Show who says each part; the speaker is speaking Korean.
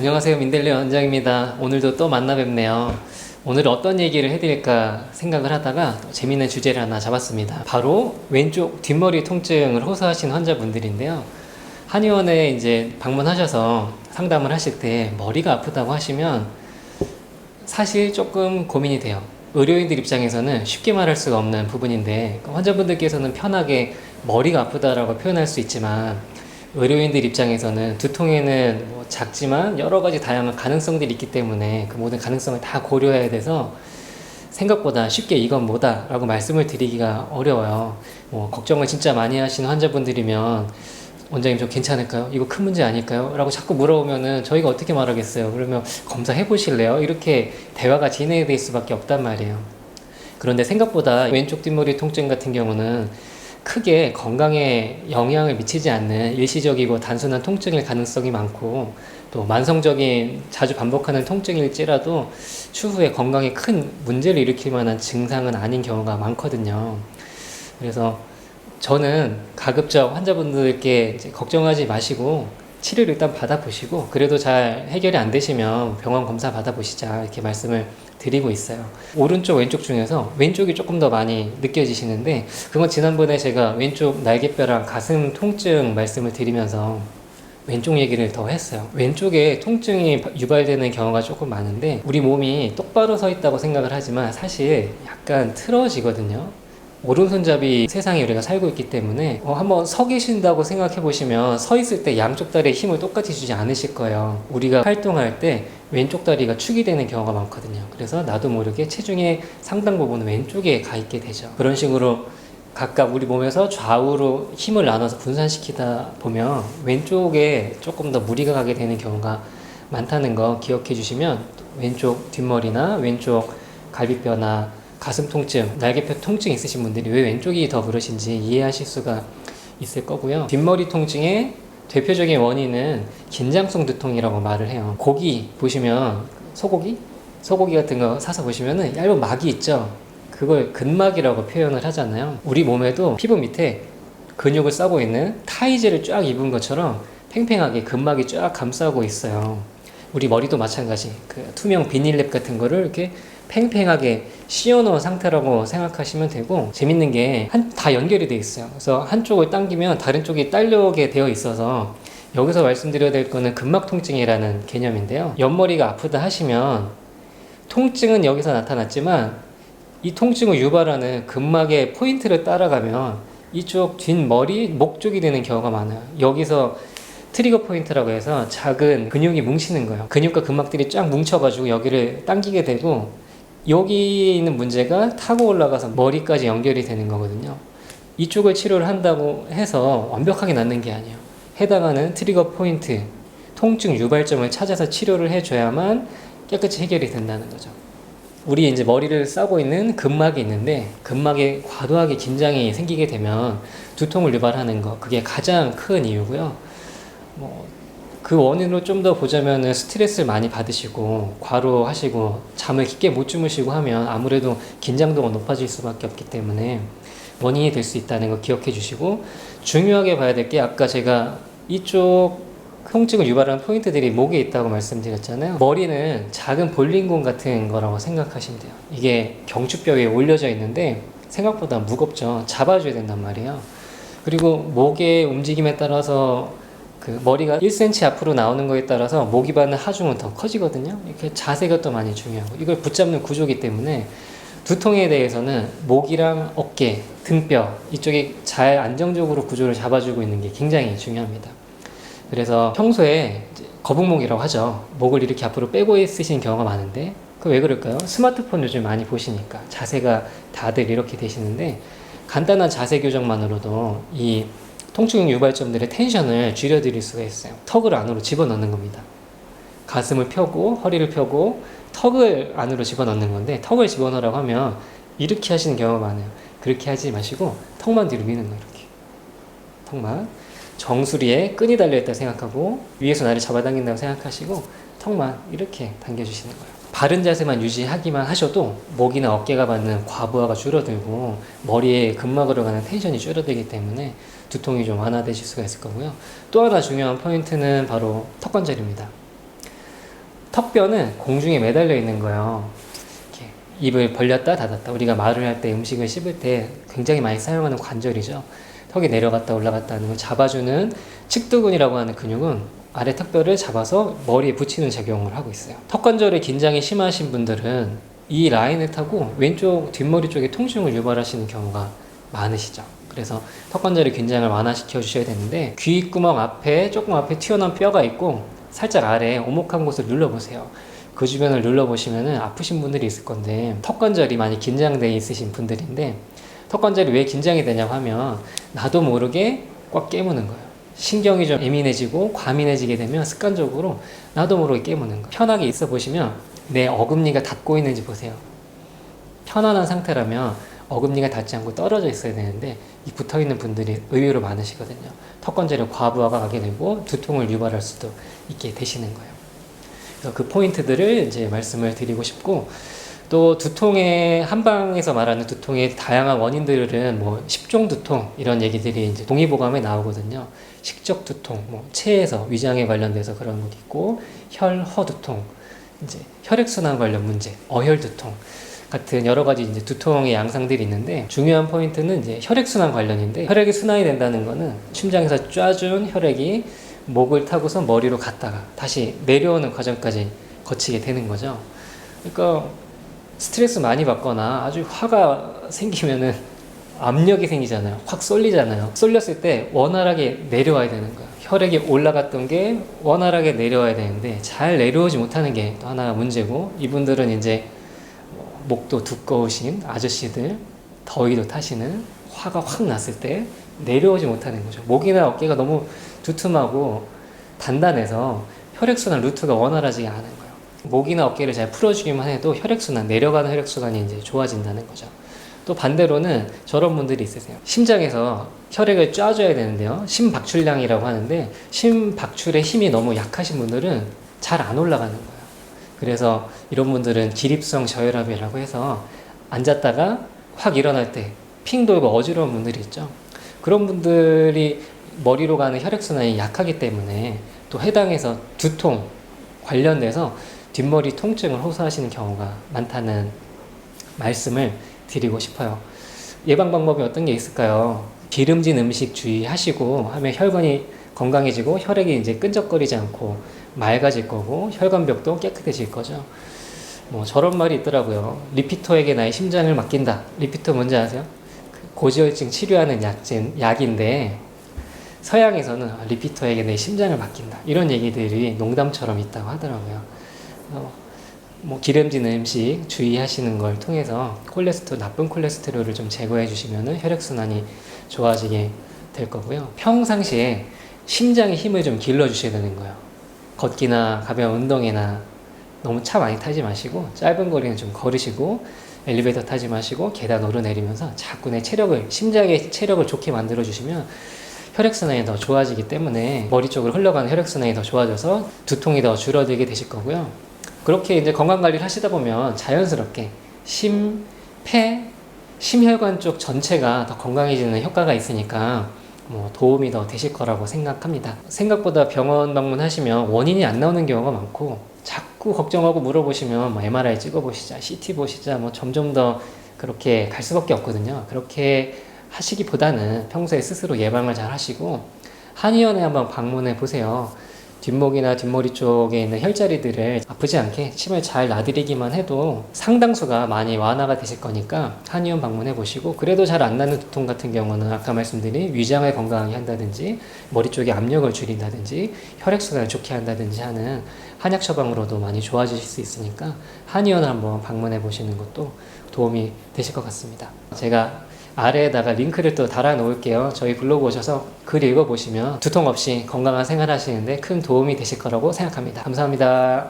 Speaker 1: 안녕하세요. 민델리 원장입니다. 오늘도 또 만나 뵙네요. 오늘 어떤 얘기를 해드릴까 생각을 하다가 또 재밌는 주제를 하나 잡았습니다. 바로 왼쪽 뒷머리 통증을 호소하신 환자분들인데요. 한의원에 이제 방문하셔서 상담을 하실 때 머리가 아프다고 하시면 사실 조금 고민이 돼요. 의료인들 입장에서는 쉽게 말할 수가 없는 부분인데 환자분들께서는 편하게 머리가 아프다라고 표현할 수 있지만 의료인들 입장에서는 두통에는 뭐 작지만 여러 가지 다양한 가능성들이 있기 때문에 그 모든 가능성을 다 고려해야 돼서 생각보다 쉽게 이건 뭐다 라고 말씀을 드리기가 어려워요. 뭐 걱정을 진짜 많이 하시는 환자분들이면 원장님 저 괜찮을까요? 이거 큰 문제 아닐까요? 라고 자꾸 물어보면은 저희가 어떻게 말하겠어요? 그러면 검사해 보실래요? 이렇게 대화가 진행될 수밖에 없단 말이에요. 그런데 생각보다 왼쪽 뒷머리 통증 같은 경우는 크게 건강에 영향을 미치지 않는 일시적이고 단순한 통증일 가능성이 많고 또 만성적인 자주 반복하는 통증일지라도 추후에 건강에 큰 문제를 일으킬 만한 증상은 아닌 경우가 많거든요. 그래서 저는 가급적 환자분들께 이제 걱정하지 마시고 치료를 일단 받아보시고 그래도 잘 해결이 안 되시면 병원 검사 받아보시자 이렇게 말씀을 드리고 있어요. 오른쪽 왼쪽 중에서 왼쪽이 조금 더 많이 느껴지시는데 그건 지난번에 제가 왼쪽 날개뼈랑 가슴 통증 말씀을 드리면서 왼쪽 얘기를 더 했어요. 왼쪽에 통증이 유발되는 경우가 조금 많은데 우리 몸이 똑바로 서 있다고 생각을 하지만 사실 약간 틀어지거든요. 오른손잡이 세상에 우리가 살고 있기 때문에 한번 서 계신다고 생각해 보시면 서 있을 때 양쪽 다리에 힘을 똑같이 주지 않으실 거예요. 우리가 활동할 때 왼쪽 다리가 축이 되는 경우가 많거든요. 그래서 나도 모르게 체중의 상당 부분은 왼쪽에 가 있게 되죠. 그런 식으로 각각 우리 몸에서 좌우로 힘을 나눠서 분산시키다 보면 왼쪽에 조금 더 무리가 가게 되는 경우가 많다는 거 기억해 주시면 왼쪽 뒷머리나 왼쪽 갈비뼈나 가슴 통증, 날개뼈 통증 있으신 분들이 왜 왼쪽이 더 그러신지 이해하실 수가 있을 거고요. 뒷머리 통증의 대표적인 원인은 긴장성 두통이라고 말을 해요. 고기 보시면 소고기 같은 거 사서 보시면은 얇은 막이 있죠. 그걸 근막이라고 표현을 하잖아요. 우리 몸에도 피부 밑에 근육을 싸고 있는 타이즈를 쫙 입은 것처럼 팽팽하게 근막이 쫙 감싸고 있어요. 우리 머리도 마찬가지. 그 투명 비닐랩 같은 거를 이렇게 팽팽하게 씌워놓은 상태라고 생각하시면 되고 재밌는 게 다 연결이 되어 있어요. 그래서 한쪽을 당기면 다른 쪽이 딸려오게 되어 있어서 여기서 말씀드려야 될 거는 근막 통증이라는 개념인데요. 옆머리가 아프다 하시면 통증은 여기서 나타났지만 이 통증을 유발하는 근막의 포인트를 따라가면 이쪽 뒷머리, 목 쪽이 되는 경우가 많아요. 여기서 트리거 포인트라고 해서 작은 근육이 뭉치는 거예요. 근육과 근막들이 쫙 뭉쳐가지고 여기를 당기게 되고 여기 있는 문제가 타고 올라가서 머리까지 연결이 되는 거거든요. 이쪽을 치료를 한다고 해서 완벽하게 낫는 게 아니에요. 해당하는 트리거 포인트, 통증 유발점을 찾아서 치료를 해줘야만 깨끗이 해결이 된다는 거죠. 우리 이제 머리를 싸고 있는 근막이 있는데 근막에 과도하게 긴장이 생기게 되면 두통을 유발하는 거 그게 가장 큰 이유고요. 그 원인으로 좀 더 보자면은 스트레스를 많이 받으시고 과로하시고 잠을 깊게 못 주무시고 하면 아무래도 긴장도가 높아질 수밖에 없기 때문에 원인이 될 수 있다는 거 기억해 주시고 중요하게 봐야 될 게 아까 제가 이쪽 통증을 유발하는 포인트들이 목에 있다고 말씀드렸잖아요. 머리는 작은 볼링공 같은 거라고 생각하시면 돼요. 이게 경추뼈 위에 올려져 있는데 생각보다 무겁죠. 잡아줘야 된단 말이에요. 그리고 목의 움직임에 따라서 그 머리가 1cm 앞으로 나오는 거에 따라서 목이 받는 하중은 더 커지거든요. 이렇게 자세가 또 많이 중요하고 이걸 붙잡는 구조이기 때문에 두통에 대해서는 목이랑 어깨, 등뼈 이쪽이 잘 안정적으로 구조를 잡아주고 있는 게 굉장히 중요합니다. 그래서 평소에 거북목이라고 하죠. 목을 이렇게 앞으로 빼고 쓰시는 경우가 많은데 그 왜 그럴까요? 스마트폰 요즘 많이 보시니까 자세가 다들 이렇게 되시는데 간단한 자세 교정만으로도 이 통증 유발점들의 텐션을 줄여드릴 수가 있어요. 턱을 안으로 집어넣는 겁니다. 가슴을 펴고 허리를 펴고 턱을 안으로 집어넣는 건데 턱을 집어넣으라고 하면 이렇게 하시는 경우가 많아요. 그렇게 하지 마시고 턱만 뒤로 미는 거예요. 이렇게 턱만 정수리에 끈이 달려있다고 생각하고 위에서 나를 잡아당긴다고 생각하시고 턱만 이렇게 당겨주시는 거예요. 바른 자세만 유지하기만 하셔도 목이나 어깨가 받는 과부하가 줄어들고 머리에 근막으로 가는 텐션이 줄어들기 때문에 두통이 좀 완화되실 수가 있을 거고요. 또 하나 중요한 포인트는 바로 턱관절입니다. 턱뼈는 공중에 매달려 있는 거예요. 이렇게 입을 벌렸다 닫았다. 우리가 말을 할 때 음식을 씹을 때 굉장히 많이 사용하는 관절이죠. 턱이 내려갔다 올라갔다 하는 걸 잡아주는 측두근이라고 하는 근육은 아래 턱뼈를 잡아서 머리에 붙이는 작용을 하고 있어요. 턱관절의 긴장이 심하신 분들은 이 라인을 타고 왼쪽 뒷머리 쪽에 통증을 유발하시는 경우가 많으시죠. 그래서 턱관절의 긴장을 완화시켜 주셔야 되는데, 귀구멍 앞에 조금 앞에 튀어나온 뼈가 있고 살짝 아래 오목한 곳을 눌러보세요. 그 주변을 눌러보시면 아프신 분들이 있을 건데, 턱관절이 많이 긴장되어 있으신 분들인데, 턱관절이 왜 긴장이 되냐고 하면 나도 모르게 꽉 깨무는 거예요. 신경이 좀 예민해지고 과민해지게 되면 습관적으로 나도 모르게 깨무는 거예요. 편하게 있어 보시면 내 어금니가 닿고 있는지 보세요. 편안한 상태라면 어금니가 닿지 않고 떨어져 있어야 되는데 이 붙어있는 분들이 의외로 많으시거든요. 턱관절의 과부하가 가게 되고 두통을 유발할 수도 있게 되시는 거예요. 그래서 그 포인트들을 이제 말씀을 드리고 싶고, 또 두통의 한방에서 말하는 두통의 다양한 원인들은 뭐 십종 두통 이런 얘기들이 이제 동의보감에 나오거든요. 식적 두통, 뭐 체에서 위장에 관련돼서 그런 것도 있고, 혈허 두통, 이제 혈액순환 관련 문제, 어혈 두통 같은 여러 가지 이제 두통의 양상들이 있는데, 중요한 포인트는 이제 혈액순환 관련인데, 혈액이 순환이 된다는 거는 심장에서 쏴준 혈액이 목을 타고서 머리로 갔다가 다시 내려오는 과정까지 거치게 되는 거죠. 그러니까 스트레스 많이 받거나 아주 화가 생기면은 압력이 생기잖아요. 확 쏠리잖아요. 쏠렸을 때 원활하게 내려와야 되는 거야. 혈액이 올라갔던 게 원활하게 내려와야 되는데 잘 내려오지 못하는 게 또 하나가 문제고, 이분들은 이제 목도 두꺼우신 아저씨들, 더위도 타시는, 화가 확 났을 때 내려오지 못하는 거죠. 목이나 어깨가 너무 두툼하고 단단해서 혈액순환 루트가 원활하지 않은 거예요. 목이나 어깨를 잘 풀어주기만 해도 혈액순환, 내려가는 혈액순환이 이제 좋아진다는 거죠. 또 반대로는 저런 분들이 있으세요. 심장에서 혈액을 쏴줘야 되는데요. 심박출량이라고 하는데, 심박출의 힘이 너무 약하신 분들은 잘 안 올라가는 거예요. 그래서 이런 분들은 기립성 저혈압이라고 해서 앉았다가 확 일어날 때 핑 돌고 어지러운 분들이 있죠. 그런 분들이 머리로 가는 혈액순환이 약하기 때문에 또 해당해서 두통 관련돼서 뒷머리 통증을 호소하시는 경우가 많다는 말씀을 드리고 싶어요. 예방 방법이 어떤 게 있을까요? 기름진 음식 주의하시고 하면 혈관이 건강해지고 혈액이 이제 끈적거리지 않고 맑아질 거고, 혈관벽도 깨끗해질 거죠. 뭐 저런 말이 있더라고요. 리피터에게 나의 심장을 맡긴다. 리피터 뭔지 아세요? 고지혈증 치료하는 약인데, 서양에서는 리피터에게 내 심장을 맡긴다, 이런 얘기들이 농담처럼 있다고 하더라고요. 뭐 기름진 음식 주의하시는 걸 통해서 나쁜 콜레스테롤을 좀 제거해 주시면 혈액순환이 좋아지게 될 거고요. 평상시에 심장의 힘을 좀 길러 주셔야 되는 거예요. 걷기나 가벼운 운동이나 너무 차 많이 타지 마시고, 짧은 거리는 좀 걸으시고, 엘리베이터 타지 마시고 계단 오르내리면서 자꾸 내 심장의 체력을 좋게 만들어 주시면 혈액순환이 더 좋아지기 때문에 머리 쪽으로 흘러가는 혈액순환이 더 좋아져서 두통이 더 줄어들게 되실 거고요. 그렇게 이제 건강관리를 하시다 보면 자연스럽게 심혈관 쪽 전체가 더 건강해지는 효과가 있으니까 뭐 도움이 더 되실 거라고 생각합니다. 생각보다 병원 방문하시면 원인이 안 나오는 경우가 많고, 자꾸 걱정하고 물어보시면 뭐 MRI 찍어보시자, CT 보시자, 뭐 점점 더 그렇게 갈 수밖에 없거든요. 그렇게 하시기보다는 평소에 스스로 예방을 잘 하시고 한의원에 한번 방문해 보세요. 뒷목이나 뒷머리 쪽에 있는 혈자리들을 아프지 않게 침을 잘 놔드리기만 해도 상당수가 많이 완화가 되실 거니까 한의원 방문해 보시고, 그래도 잘 안 나는 두통 같은 경우는 아까 말씀드린 위장을 건강하게 한다든지 머리 쪽에 압력을 줄인다든지 혈액순환을 좋게 한다든지 하는 한약 처방으로도 많이 좋아지실 수 있으니까 한의원을 한번 방문해 보시는 것도 도움이 되실 것 같습니다. 제가 아래에다가 링크를 또 달아 놓을게요. 저희 블로그 오셔서 글 읽어보시면 두통 없이 건강한 생활 하시는데 큰 도움이 되실 거라고 생각합니다. 감사합니다.